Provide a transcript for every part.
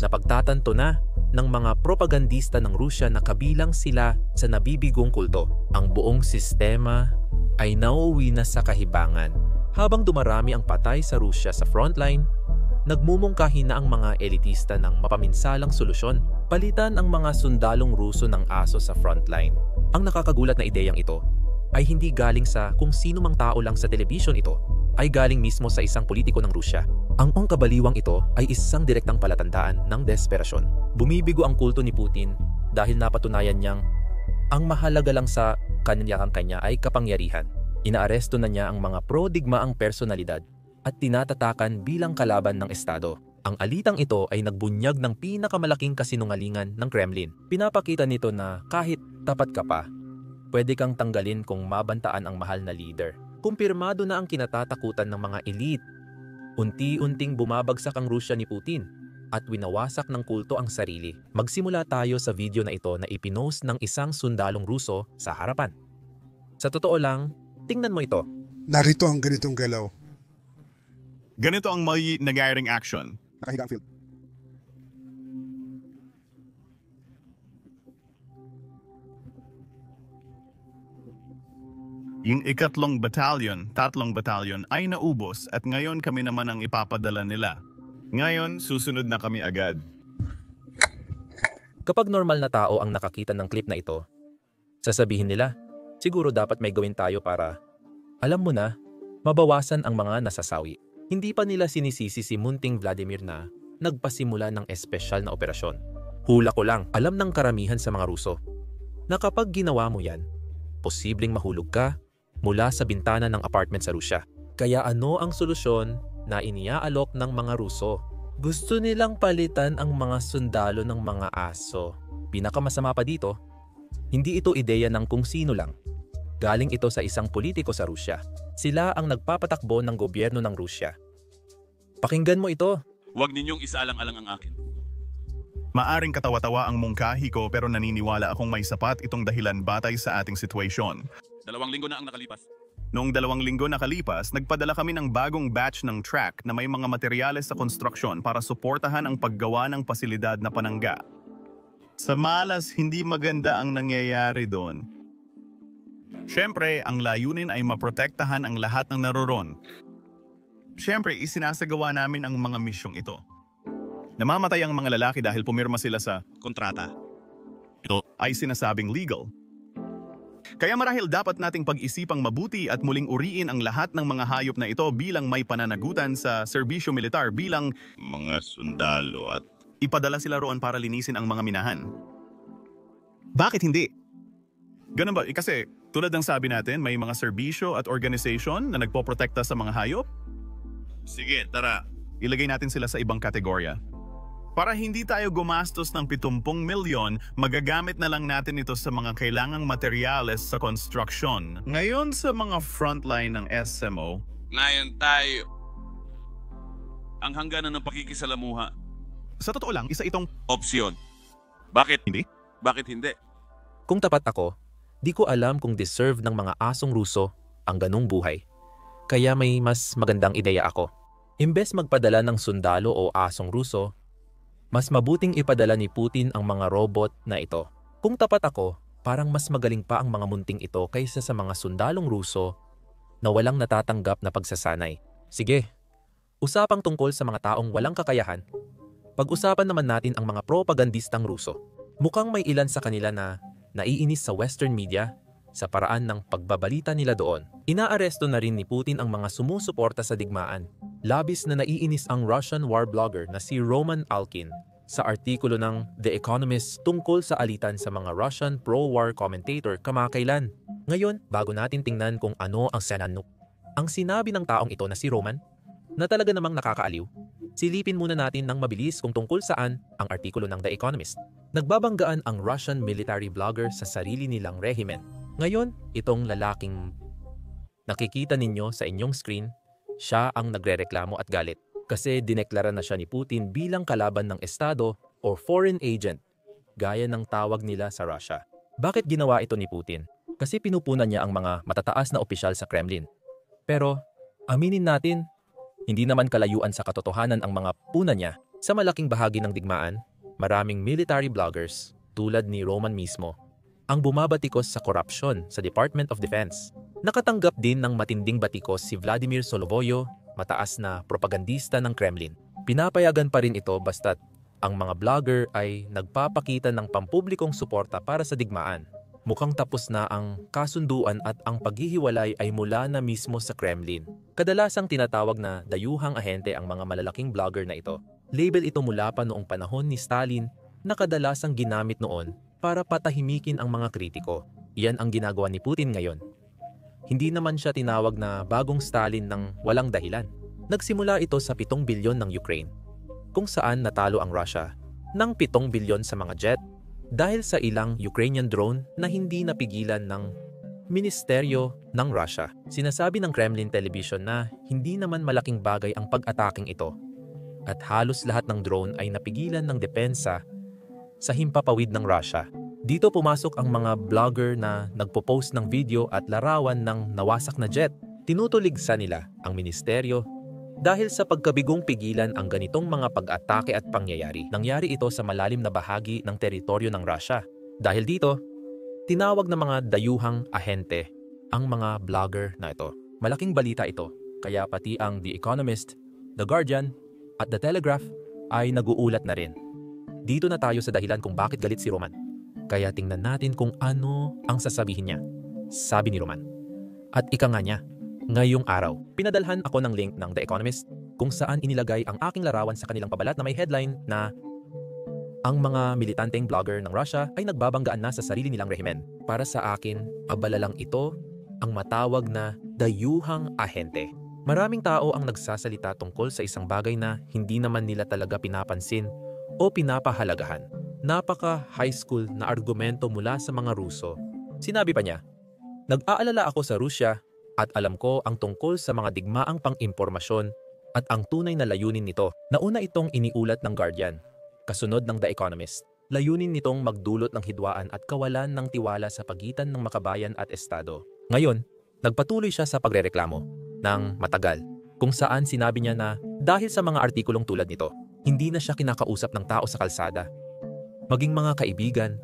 Napagtatanto na ng mga propagandista ng Rusya na kabilang sila sa nabibigong kulto. Ang buong sistema ay nauuwi na sa kahibangan. Habang dumarami ang patay sa Rusya sa frontline, nagmumungkahi na ang mga elitista ng mapaminsalang solusyon. Palitan ang mga sundalong Ruso ng aso sa frontline. Ang nakakagulat na ideyang ito ay hindi galing sa kung sino mang tao lang sa telebisyon ito, ay galing mismo sa isang politiko ng Rusya. Ang kabaliwang ito ay isang direktang palatandaan ng desperasyon. Bumibigo ang kulto ni Putin dahil napatunayan niyang ang mahalaga lang sa kanya ay kapangyarihan. Inaaresto na niya ang mga pro-digmaang personalidad at tinatatakan bilang kalaban ng Estado. Ang alitang ito ay nagbunyag ng pinakamalaking kasinungalingan ng Kremlin. Pinapakita nito na kahit tapat ka pa, pwede kang tanggalin kung mabantaan ang mahal na leader. Kumpirmado na ang kinatatakutan ng mga elite. Unti-unting bumabagsak ang Rusya ni Putin at winawasak ng kulto ang sarili. Magsimula tayo sa video na ito na ipinost ng isang sundalong Ruso sa harapan. Sa totoo lang, tingnan mo ito. Narito ang ganitong galaw. Ganito ang may nangyayaring action. Nakahiga ang field. Yung ikatlong batalyon, tatlong batalyon ay naubos at ngayon kami naman ang ipapadala nila. Ngayon, susunod na kami agad. Kapag normal na tao ang nakakita ng clip na ito, sasabihin nila, siguro dapat may gawin tayo para, alam mo na, mabawasan ang mga nasasawi. Hindi pa nila sinisisi si Munting Vladimir na nagpasimula ng espesyal na operasyon. Hula ko lang, alam ng karamihan sa mga Ruso na kapag ginawa mo yan, posibleng mahulog ka mula sa bintana ng apartment sa Rusya. Kaya ano ang solusyon na iniaalok ng mga Ruso? Gusto nilang palitan ang mga sundalo ng mga aso. Pinakamasama pa dito, hindi ito ideya ng kung sino lang. Galing ito sa isang politiko sa Rusya. Sila ang nagpapatakbo ng gobyerno ng Rusya. Pakinggan mo ito. Huwag ninyong isaalang-alang ang akin. Maaring katawa-tawa ang mungkahi ko pero naniniwala akong may sapat itong dahilan batay sa ating sitwasyon. 2 linggo na ang nakalipas. Noong 2 linggo nakalipas, nagpadala kami ng bagong batch ng truck na may mga materyales sa konstruksyon para suportahan ang paggawa ng pasilidad na panangga. Sa malas, hindi maganda ang nangyayari doon. Siyempre, ang layunin ay maprotektahan ang lahat ng naroon. Siyempre, isinasagawa namin ang mga misyong ito. Namamatay ang mga lalaki dahil pumirma sila sa kontrata. Ito ay sinasabing legal. Kaya marahil dapat nating pag-isipang mabuti at muling uriin ang lahat ng mga hayop na ito bilang may pananagutan sa serbisyo militar bilang Mga sundalo at ipadala sila roon para linisin ang mga minahan. Bakit hindi? Ganun ba? Kasi tulad ng sabi natin, may mga serbisyo at organization na nagpoprotekta sa mga hayop. sige, tara. Ilagay natin sila sa ibang kategorya. Para hindi tayo gumastos ng 70 milyon, magagamit na lang natin ito sa mga kailangang materyales sa construction. Ngayon sa mga frontline ng SMO, Ngayon tayo. Ang hangganan ng pakikisalamuha. sa totoo lang, isa itong Opsyon. Bakit? Hindi? Bakit hindi? Kung tapat ako, di ko alam kung deserve ng mga asong Ruso ang ganung buhay. Kaya may mas magandang ideya ako. Imbes magpadala ng sundalo o asong Ruso, mas mabuting ipadala ni Putin ang mga robot na ito. Kung tapat ako, parang mas magaling pa ang mga munting ito kaysa sa mga sundalong Ruso na walang natatanggap na pagsasanay. Sige, usapang tungkol sa mga taong walang kakayahan, pag-usapan naman natin ang mga propagandistang Ruso. Mukhang may ilan sa kanila na naiinis sa Western media sa paraan ng pagbabalita nila doon. Inaaresto na rin ni Putin ang mga sumusuporta sa digmaan. Labis na naiinis ang Russian war blogger na si Roman Alkin sa artikulo ng The Economist tungkol sa alitan sa mga Russian pro-war commentator kamakailan. Ngayon, bago natin tingnan kung ano ang sananok, ang sinabi ng taong ito na si Roman, na talaga namang nakakaaliw, silipin muna natin ng mabilis kung tungkol saan ang artikulo ng The Economist. Nagbabanggaan ang Russian military blogger sa sarili nilang rehimen. Ngayon, itong lalaking nakikita ninyo sa inyong screen, siya ang nagrereklamo at galit kasi dineklara na siya ni Putin bilang kalaban ng Estado o foreign agent, gaya ng tawag nila sa Russia. Bakit ginawa ito ni Putin? Kasi pinupunan niya ang mga matataas na opisyal sa Kremlin. Pero, aminin natin, hindi naman kalayuan sa katotohanan ang mga puna niya. Sa malaking bahagi ng digmaan, maraming military bloggers tulad ni Roman mismo ang bumabatikos sa korupsyon sa Department of Defense. Nakatanggap din ng matinding batikos si Vladimir Solovoyo, mataas na propagandista ng Kremlin. Pinapayagan pa rin ito basta't ang mga blogger ay nagpapakita ng pampublikong suporta para sa digmaan. Mukhang tapos na ang kasunduan at ang paghihiwalay ay mula na mismo sa Kremlin. Kadalasang tinatawag na dayuhang ahente ang mga malalaking blogger na ito. Label ito mula pa noong panahon ni Stalin na kadalasang ginamit noon para patahimikin ang mga kritiko. Iyan ang ginagawa ni Putin ngayon. Hindi naman siya tinawag na bagong Stalin ng walang dahilan. Nagsimula ito sa 7 bilyon ng Ukraine, kung saan natalo ang Russia ng 7 bilyon sa mga jet dahil sa ilang Ukrainian drone na hindi napigilan ng ministeryo ng Russia. Sinasabi ng Kremlin television na hindi naman malaking bagay ang pag-ataking ito at halos lahat ng drone ay napigilan ng depensa sa himpapawid ng Russia. Dito pumasok ang mga blogger na nagpo-post ng video at larawan ng nawasak na jet. Tinutuligsa nila ang ministeryo dahil sa pagkabigong pigilan ang ganitong mga pag-atake at pangyayari. Nangyari ito sa malalim na bahagi ng teritoryo ng Russia. Dahil dito, tinawag na mga dayuhang ahente ang mga blogger na ito. Malaking balita ito, kaya pati ang The Economist, The Guardian at The Telegraph ay naguulat na rin. Dito na tayo sa dahilan kung bakit galit si Roman. Kaya tingnan natin kung ano ang sasabihin niya, sabi ni Roman. At ika nga niya, ngayong araw, pinadalhan ako ng link ng The Economist kung saan inilagay ang aking larawan sa kanilang pabalat na may headline na ang mga militanteng blogger ng Russia ay nagbabanggaan na sa sarili nilang rehimen. Para sa akin, abala lang ito ang matawag na dayuhang ahente. Maraming tao ang nagsasalita tungkol sa isang bagay na hindi naman nila talaga pinapansin o pinapahalagahan. Napaka-high school na argumento mula sa mga Ruso. Sinabi pa niya, nag-aalala ako sa Rusya at alam ko ang tungkol sa mga digmaang pang-impormasyon at ang tunay na layunin nito. Nauna itong iniulat ng Guardian, kasunod ng The Economist. Layunin nitong magdulot ng hidwaan at kawalan ng tiwala sa pagitan ng makabayan at estado. Ngayon, nagpatuloy siya sa pagrereklamo ng matagal, kung saan sinabi niya na dahil sa mga artikulong tulad nito, hindi na siya kinakausap ng tao sa kalsada. Maging mga kaibigan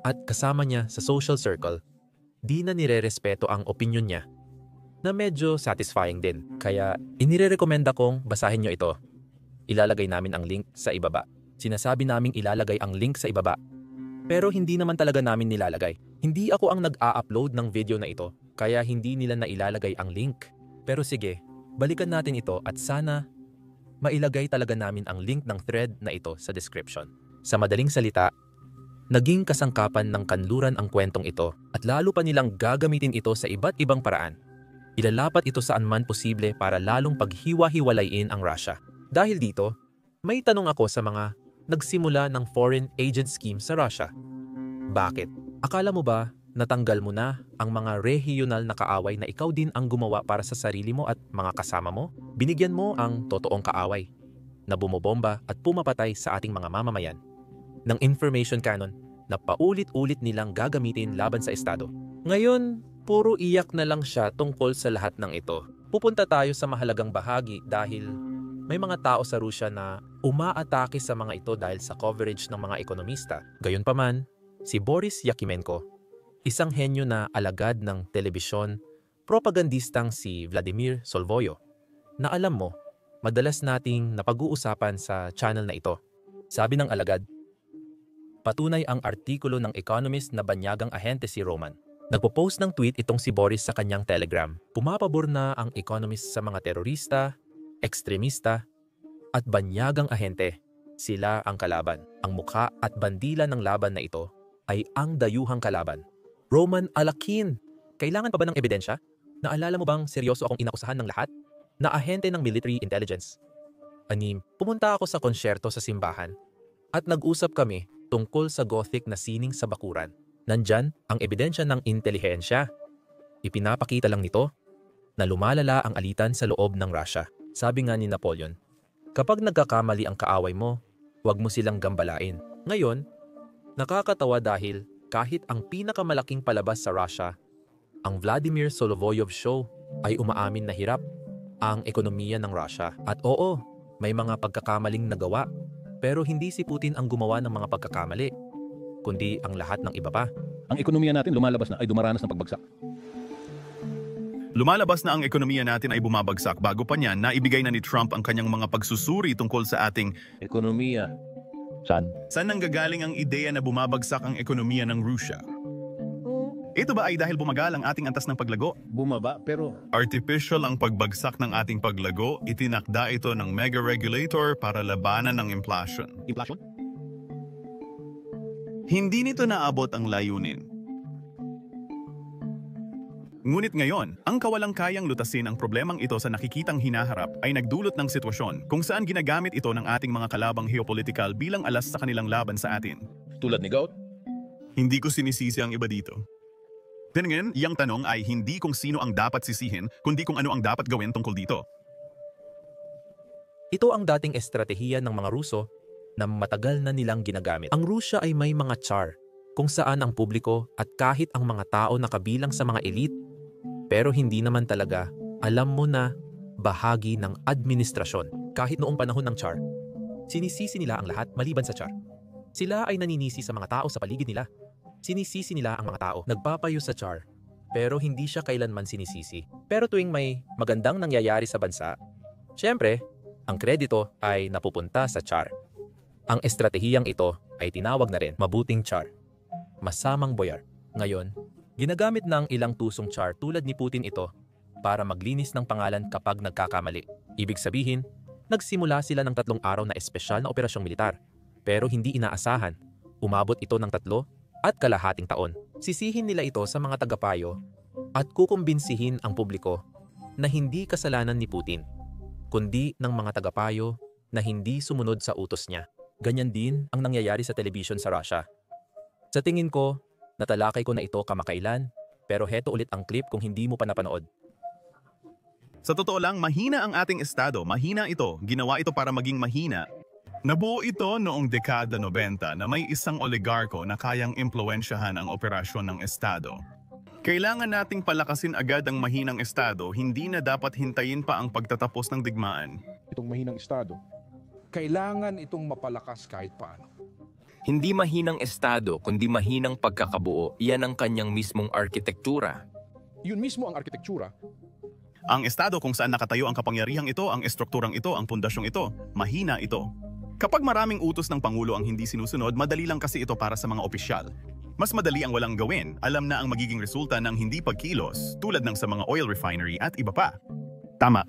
at kasama niya sa social circle, di na nirerespeto ang opinyon niya na medyo satisfying din. Kaya inirerekomenda kong basahin niyo ito. Ilalagay namin ang link sa ibaba. Sinasabi naming ilalagay ang link sa ibaba. Pero hindi naman talaga namin nilalagay. Hindi ako ang nag-a-upload ng video na ito, kaya hindi nila na ilalagay ang link. Pero sige, balikan natin ito at sana mailagay talaga namin ang link ng thread na ito sa description. Sa madaling salita, naging kasangkapan ng kanluran ang kwentong ito at lalo pa nilang gagamitin ito sa iba't ibang paraan. Ilalapat ito saan man posible para lalong paghiwa-hiwalayin ang Russia. Dahil dito, may tanong ako sa mga nagsimula ng foreign agent scheme sa Russia. Bakit? Akala mo ba natanggal mo na ang mga regional na kaaway na ikaw din ang gumawa para sa sarili mo at mga kasama mo? Binigyan mo ang totoong kaaway na bumobomba at pumapatay sa ating mga mamamayan ng information cannon na paulit-ulit nilang gagamitin laban sa estado. Ngayon, puro iyak na lang siya tungkol sa lahat ng ito. Pupunta tayo sa mahalagang bahagi dahil may mga tao sa Rusya na umaatake sa mga ito dahil sa coverage ng mga ekonomista. Gayunpaman, si Boris Yakimenko, isang henyo na alagad ng telebisyon, propagandistang si Vladimir Solovoyo, na alam mo, madalas nating napag-uusapan sa channel na ito. Sabi ng alagad, patunay ang artikulo ng Economist na banyagang ahente si Roman. Nagpo-post ng tweet itong si Boris sa kanyang Telegram. Pumapabor na ang Economist sa mga terorista, ekstremista, at banyagang ahente. Sila ang kalaban. Ang mukha at bandila ng laban na ito ay ang dayuhang kalaban. Roman Alakin! Kailangan pa ba ng ebidensya? Naalala mo bang seryoso akong inakusahan ng lahat? Na ahente ng military intelligence. Pumunta ako sa konsyerto sa simbahan at nag-usap kami tungkol sa Gothic na sining sa bakuran. Nandyan ang ebidensya ng intelihensya. Ipinapakita lang nito na lumalala ang alitan sa loob ng Russia. Sabi nga ni Napoleon, kapag nagkakamali ang kaaway mo, huwag mo silang gambalain. Ngayon, nakakatawa dahil kahit ang pinakamalaking palabas sa Russia, ang Vladimir Solovoyov Show, ay umaamin na hirap ang ekonomiya ng Russia. At oo, may mga pagkakamaling nagawa Pero hindi si Putin ang gumawa ng mga pagkakamali, kundi ang lahat ng iba pa. Ang ekonomiya natin lumalabas na ay dumaranas ng pagbagsak. Lumalabas na ang ekonomiya natin ay bumabagsak. Bago pa niyan, naibigay na ni Trump ang kanyang mga pagsusuri tungkol sa ating Ekonomiya. Saan? saan nanggagaling ang ideya na bumabagsak ang ekonomiya ng Russia. Ito ba ay dahil bumagal ang ating antas ng paglago? Bumaba pero Artificial ang pagbagsak ng ating paglago, itinakda ito ng mega regulator para labanan ng inflation. inflation? Hindi nito naabot ang layunin. Ngunit ngayon, ang kawalang kayang lutasin ang problemang ito sa nakikitang hinaharap ay nagdulot ng sitwasyon kung saan ginagamit ito ng ating mga kalabang geopolitikal bilang alas sa kanilang laban sa atin. Tulad ni Goat? Hindi ko sinisisi ang iba dito. Then ngayon, iyang tanong ay hindi kung sino ang dapat sisihin, kundi kung ano ang dapat gawin tungkol dito. Ito ang dating estratehiya ng mga Ruso na matagal na nilang ginagamit. Ang Rusya ay may mga tsar kung saan ang publiko at kahit ang mga tao na kabilang sa mga elite pero hindi naman talaga alam mo na bahagi ng administrasyon. Kahit noong panahon ng Tsar, sinisisi nila ang lahat maliban sa Tsar. Sila ay naninisi sa mga tao sa paligid nila. Sinisisi nila ang mga tao. Nagpapayo sa Tsar, pero hindi siya kailanman sinisisi. Pero tuwing may magandang nangyayari sa bansa, syempre, ang kredito ay napupunta sa Tsar. Ang estratehiyang ito ay tinawag na rin mabuting Tsar, masamang boyar. Ngayon, ginagamit ng ilang tusong Tsar tulad ni Putin ito para maglinis ng pangalan kapag nagkakamali. Ibig sabihin, nagsimula sila ng 3 araw na espesyal na operasyong militar. Pero hindi inaasahan. Umabot ito ng 3.5 taon. Sisihin nila ito sa mga tagapayo at kukumbinsihin ang publiko na hindi kasalanan ni Putin, kundi ng mga tagapayo na hindi sumunod sa utos niya. Ganyan din ang nangyayari sa television sa Russia. Sa tingin ko, natalakay ko na ito kamakailan, pero heto ulit ang clip kung hindi mo pa napanood. Sa totoo lang, mahina ang ating estado. Mahina ito. Ginawa ito para maging mahina. Nabuo ito noong dekada 90 na may isang oligarko na kayang impluwensyahan ang operasyon ng estado. Kailangan nating palakasin agad ang mahinang estado, hindi na dapat hintayin pa ang pagtatapos ng digmaan. Itong mahinang estado, kailangan itong mapalakas kahit paano. Hindi mahinang estado, kundi mahinang pagkakabuo. Iyan ang kanyang mismong arkitektura. Yun mismo ang arkitektura. Ang estado kung saan nakatayo ang kapangyarihang ito, ang estrukturang ito, ang pundasyong ito, mahina ito. Kapag maraming utos ng Pangulo ang hindi sinusunod, madali lang kasi ito para sa mga opisyal. Mas madali ang walang gawin, alam na ang magiging resulta ng hindi pagkilos, tulad ng sa mga oil refinery at iba pa. Tama.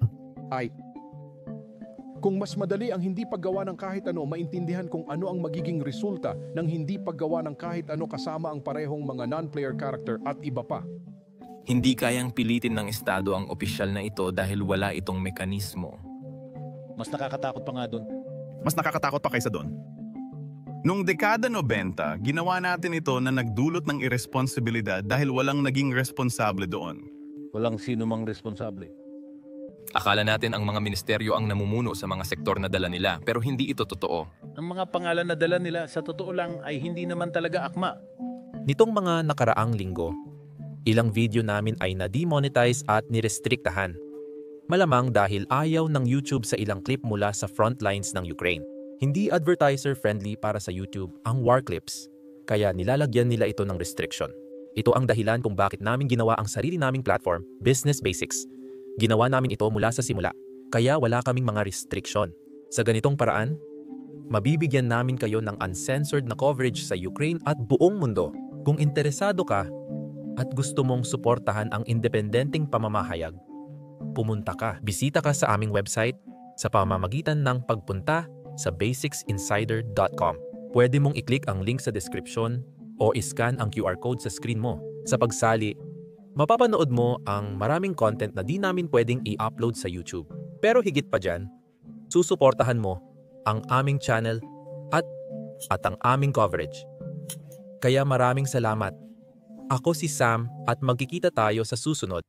Kung mas madali ang hindi paggawa ng kahit ano, maintindihan kung ano ang magiging resulta ng hindi paggawa ng kahit ano kasama ang parehong mga non-player character at iba pa. Hindi kayang pilitin ng estado ang opisyal na ito dahil wala itong mekanismo. Mas nakakatakot pa nga doon. Mas nakakatakot pa kaysa doon. Noong dekada 90, ginawa natin ito na nagdulot ng irresponsibilidad dahil walang naging responsable doon. Walang sino mang responsable. Akala natin ang mga ministeryo ang namumuno sa mga sektor na dala nila, pero hindi ito totoo. Ang mga pangalan na dala nila sa totoo lang ay hindi naman talaga akma. Nitong mga nakaraang linggo, ilang video namin ay na-demonetize at nirestriktahan. Malamang dahil ayaw ng YouTube sa ilang clip mula sa front lines ng Ukraine. Hindi advertiser-friendly para sa YouTube ang war clips, kaya nilalagyan nila ito ng restriction. Ito ang dahilan kung bakit namin ginawa ang sarili naming platform, Business Basics. Ginawa namin ito mula sa simula, kaya wala kaming mga restriction. Sa ganitong paraan, mabibigyan namin kayo ng uncensored na coverage sa Ukraine at buong mundo. Kung interesado ka at gusto mong suportahan ang independenteng pamamahayag, pumunta ka. Bisita ka sa aming website sa pamamagitan ng pagpunta sa basicsinsider.com. Pwede mong i-click ang link sa description o iscan ang QR code sa screen mo. Sa pagsali, mapapanood mo ang maraming content na di namin pwedeng i-upload sa YouTube. Pero higit pa dyan, susuportahan mo ang aming channel at ang aming coverage. Kaya maraming salamat. Ako si Sam at magkikita tayo sa susunod.